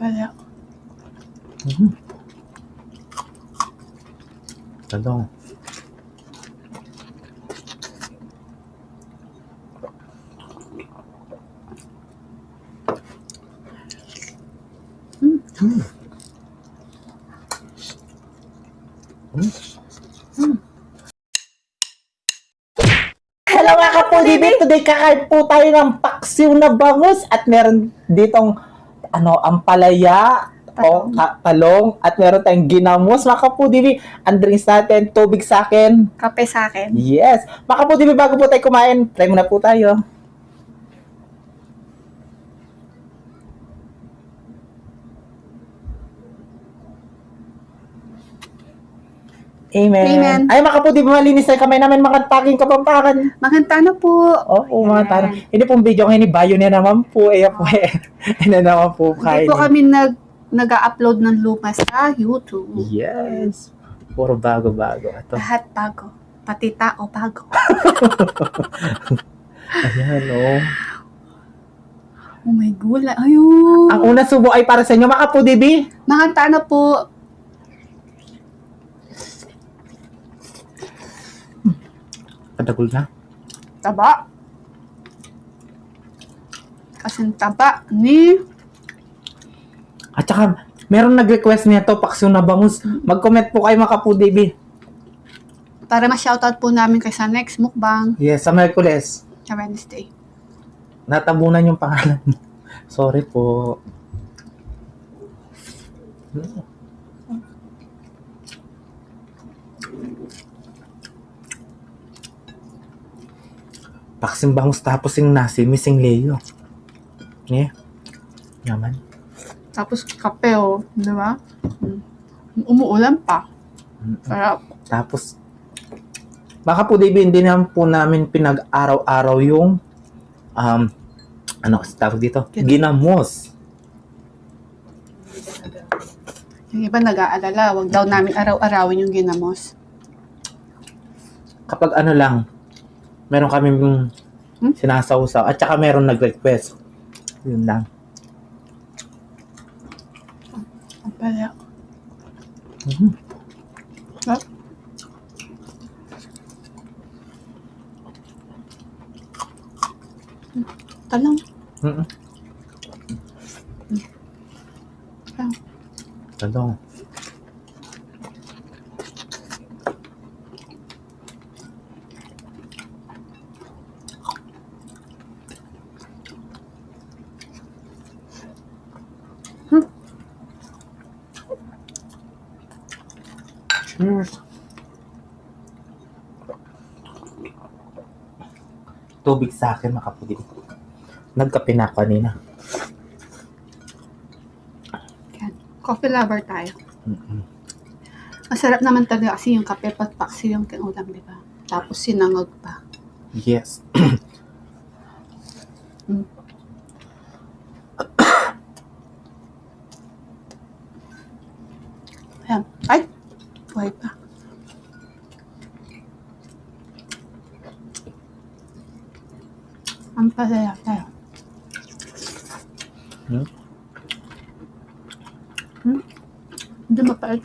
Kaya, Talong. Hello mga kapudibit! Today kakain po tayo ng paksiw na bangus at meron ditong ampalaya o talong at meron tayong ginamos. Mga kapudibit, ang drinks natin, tubig sa akin. kape sa akin. Yes! Mga kapudibit, bago po tayo kumain, try muna po tayo. Amen. Amen. Ay, mga kapudibit, malinis na yung kamay namin, mga taking kapampangan. Maganda na po. Oo, mga Ayan. tanong. Hindi pong video ngayon, bayo niya naman po. Ayan po eh. Ano naman po Hindi kayo. po kami nag-upload ng luma sa YouTube. Yes. Puro bago-bago. Ito. Lahat bago. Pati tao bago. Ayan, oh. Oh my gula. Ayun. Ang una subo ay para sa inyo, mga kapudibi. Maganda na po. Padagol na. Taba. Kasing taba ni... At saka, meron nag-request niya to, paksiw na bangus. Mag-comment po kayo, mga kapudibi. Para ma-shoutout po namin kay sa next mukbang Yes, sa Merkules. sa Wednesday. Natabunan yung pangalan mo. Sorry po. Paksing bangus tapos yung nasi, missing Leo. Yeah. Yaman. Tapos kape oh. Di ba? Umuulan pa. Sarap. Tapos, baka po hindi naman po namin pinag-araw-araw yung ano kasi tawag dito? Ginamos. Yung iba nag-aalala, wag daw namin araw-arawin yung ginamos. Kapag ano lang, meron kami sinasawsaw at saka meron nag-request. Yun lang. Ang pala. Sarap. Talong. Talong. Cheers. Tubig sa akin, mga kapatid. Nagkape na ako kanina. Yan. Coffee lover tayo. Masarap naman talaga kasi yung kape pat paksi yung kinulam, di ba? Tapos sinangag pa. Yes. Ayan. Ay! Buhay pa. Ang palaya tayo. Hindi mapait.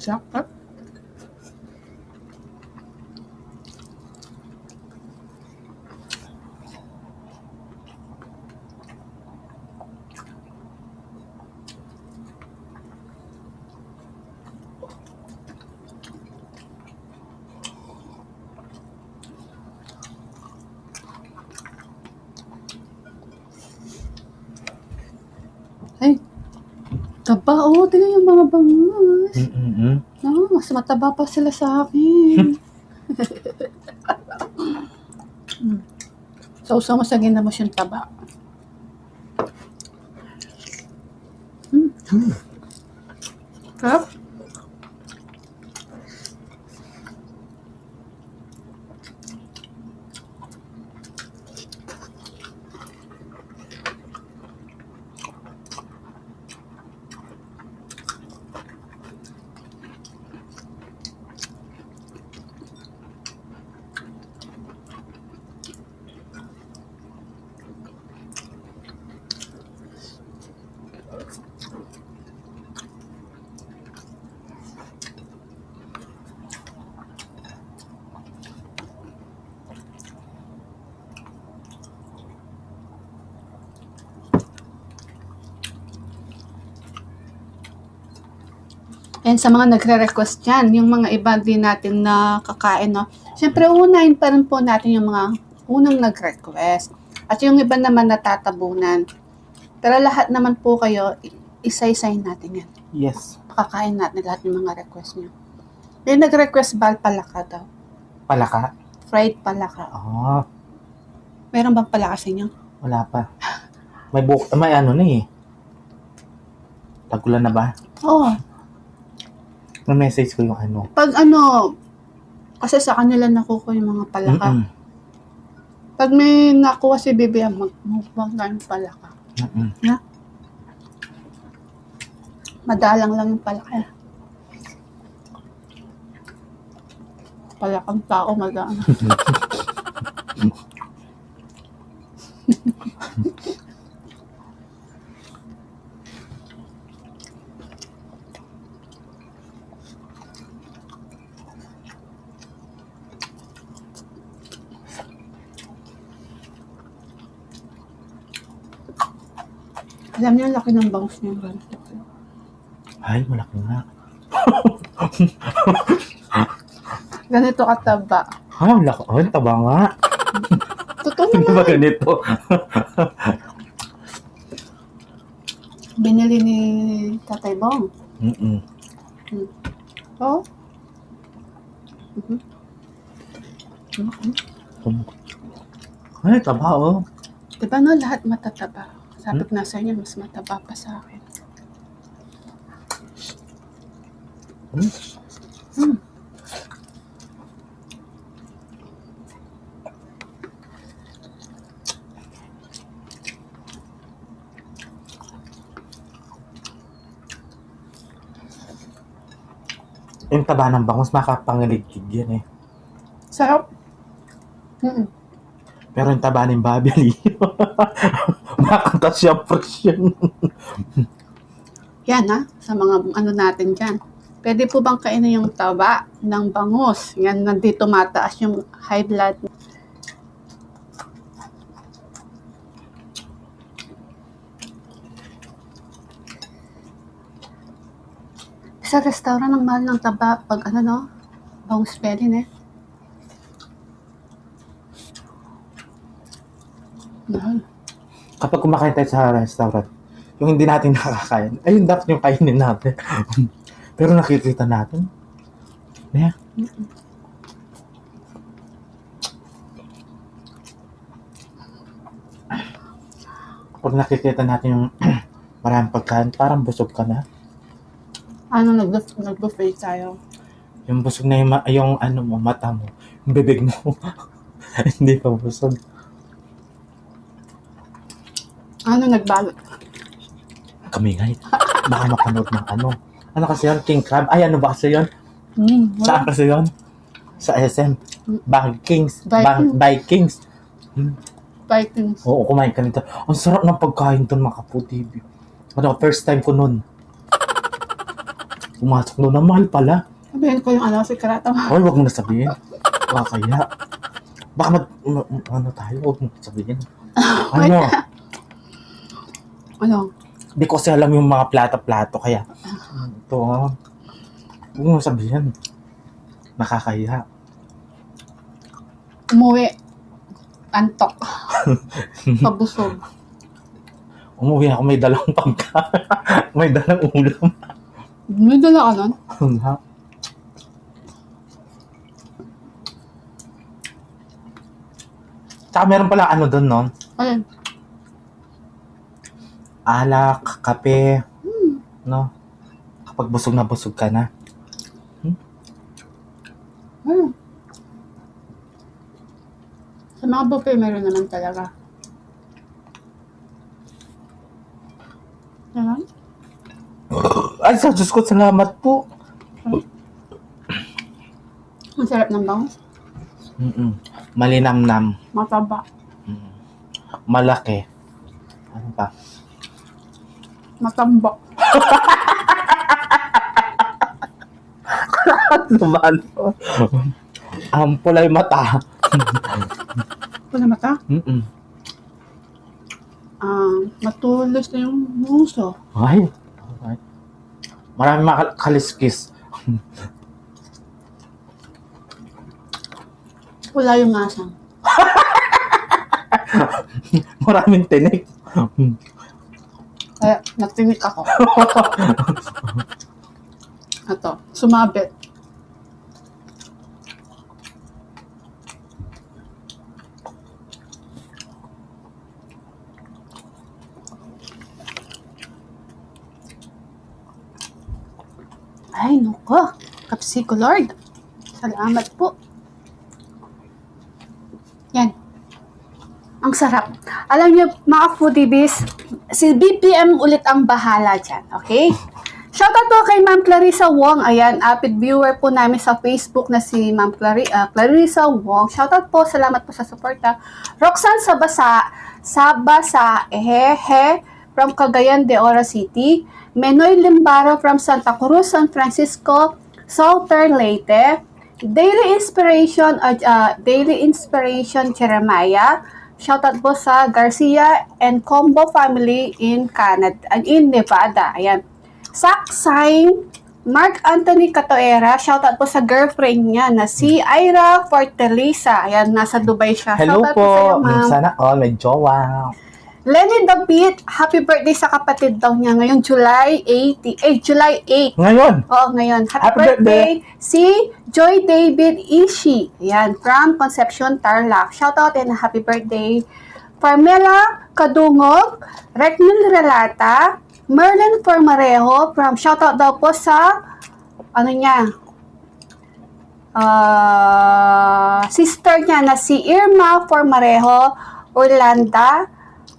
Sakto. Ay, taba. Oh, tingnan yung mga bangus. Mas mataba pa sila sa akin. Sausaw mo sa ginamos yung taba. Sarap. And sa mga nagre-request dyan, yung mga iba din natin na kakain, no? Siyempre, unahin pa rin po natin yung mga unang nag-request. At yung iba naman natatabunan. Pero lahat naman po kayo, isa-isahin natin yan. Yes. Pakakain natin lahat ng mga request nyo. May nag-request bal palaka daw. Palaka? Fried palaka. Oo. Meron bang palaka sa inyo? Wala pa. May ano na eh. Tagulan na ba? Oo. Na-message ko yung ano. Pag ano, kasi sa kanila nakukuha yung mga palaka. Mm-mm. Pag may nakuha si Bibi, magmukbang tayong palaka. Mm-mm. Na? Madalang lang yung palaka. Palakang tao, madalang. Alam niyo, laki ng bangus niya. Ay, malaki nga. Ganito kataba. Ha, laki. Ay, taba nga. Totoo Hindi naman. ba ganito? Binili ni Tatay Bong. Mm-mm. Oh. Ay, taba oh. Diba no, lahat matataba. Sabi ko na sa inyo, mas mataba pa sa akin. Yung taba ng bangus, makapangiligtig yan eh. Sarap. Pero yung taba ng babili, makatas siya presyon. Yan ha, sa mga ano natin dyan. Pwede po bang kainin yung taba ng bangus? Yan, nandito mataas yung high blood. Sa restaurant, ang mahal ng taba pag ano no, bangus pwede eh. Mahal. Kapag kumakain tayo sa restaurant, yung hindi natin nakakain, ayun dapat yung kainin natin. Pero nakikita natin. Yeah. Pag nakikita natin yung maraming pagkain, parang busog ka na. Ano, nag-buffet tayo. Yung busog na yung ano mo, mata mo, yung bibig mo. Hindi pa busog. Ano, nagbalot. Kami nga, baka mapanood ng ano. Ano kasi yun? King Crab? Ay, ano ba kasi yun? Saan kasi yun? Sa SM. Vikings. Vikings. Vikings. Vikings. Oo, kumain ka nito. Ang sarap ng pagkain doon, mga kaputibi. Ano, first time ko noon. Pumasok noon, ang mahal pala. Sabihin ko yung ano, sikreto. Hoy, wag mo na sabihin. Baka kaya. Baka ano tayo, wag mo sabihin. Ano? Ano? Hindi ko kasi alam yung mga plato-plato, kaya ito, huwag mo sabihin. Nakakaya. Umuwi. Antok. Pabusog. Umuwi ako, may dalang pagkain. May dalang ulam. May dala ka nun? Ha? Tsaka meron pala ano doon, no? Ayun. Alak, kape, no? Kapag busog na busog ka na. Hmm. Sa mga buffet, meron naman talaga. Diba? Ay, sa Diyos ko, salamat po. Ang sarap ng bangus. Malinamnam. Mataba. Malaki. Ano pa? Matamba. Naman. Ang pulay mata. Wala mata? Matulis na yung muso. Ay. Ay. Maraming kaliskis. Wala yung asang. Maraming tinik. Kaya, nagtinik ako. Ito, sumabit. Ay, nuko. Kapsiko, Lord. Salamat po. Yan. Ang sarap. Alam niyo, mga foodies, si BPM ulit ang bahala dyan. Okay? Shoutout po kay Ma'am Clarissa Wong. Ayan, avid viewer po namin sa Facebook na si Ma'am Clarissa Wong. Shoutout po. Salamat po sa suporta. Roxanne Sabasa Ehehe from Cagayan de Oro City. Menoy Limbaro from Santa Cruz, San Francisco, Southern Leyte. Daily Inspiration Jeremiah. Shoutout po sa Garcia and Combo family in Nevada. Ayan. Saksine Mark Anthony Catoera. Shoutout po sa girlfriend niya na si Ira Fortaleza. Ayan, nasa Dubai siya. Hello Shoutout po. sa iyo, ma'am. Sana all may jowa. Lenny David, happy birthday sa kapatid daw niya ngayong July 8. Ngayon. Oo, ngayon. Happy Happy birthday si Joy David Ishi. Ayan, from Concepcion, Tarlac. Shoutout and happy birthday. Pamela Kadungog, Recnil Relata, Merlin Formarejo, from shoutout daw po sa, sister niya na si Irma Formarejo, Orlando.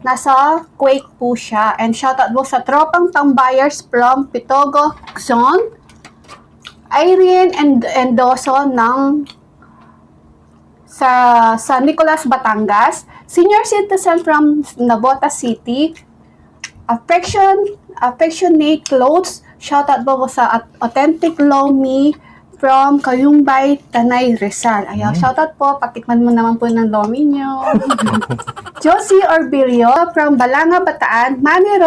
Nasa Kuwait po siya. And shoutout po sa tropang tambayers from Pitogo, Quezon, Irene and Endoso ng sa Nicolas, Batangas, senior citizen from Navota City, affectionate clothes, shoutout po sa authentic lomi from Kayumbay, Tanay, Rizal. Ayaw, shoutout po, patikman mo naman po ng lomi nyo. Josie Orbilio from Balanga, Bataan, Manny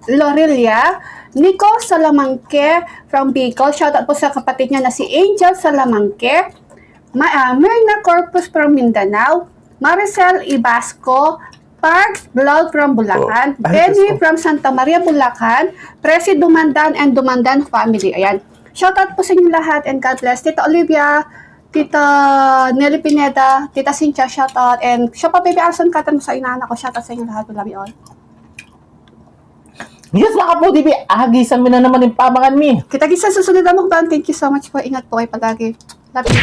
Lorelia, Nico Salamangke from Bicol, shoutout po sa kapatid niya na si Angel Salamangke, Myrna Corpus from Mindanao, Maricel Ibasco, Parks Vlog from Bulacan, Benny from Santa Maria, Bulacan, Presi Dumandan and Dumandan family. Ayan. Shoutout po sa inyo lahat and God bless. Tita Olivia, Tita Nelly Pineda, Tita Cynthia, shoutout. And siya pa, Baby Alson, katan mo sa inaanak ko. Shoutout sa inyo lahat. We love you all. Yes, mga po, dibi. Agisan mo na naman yung pamangan mi. Kita-kita sa susunod na mukbang. Thank you so much po. Ingat po kayo palagi. Love you.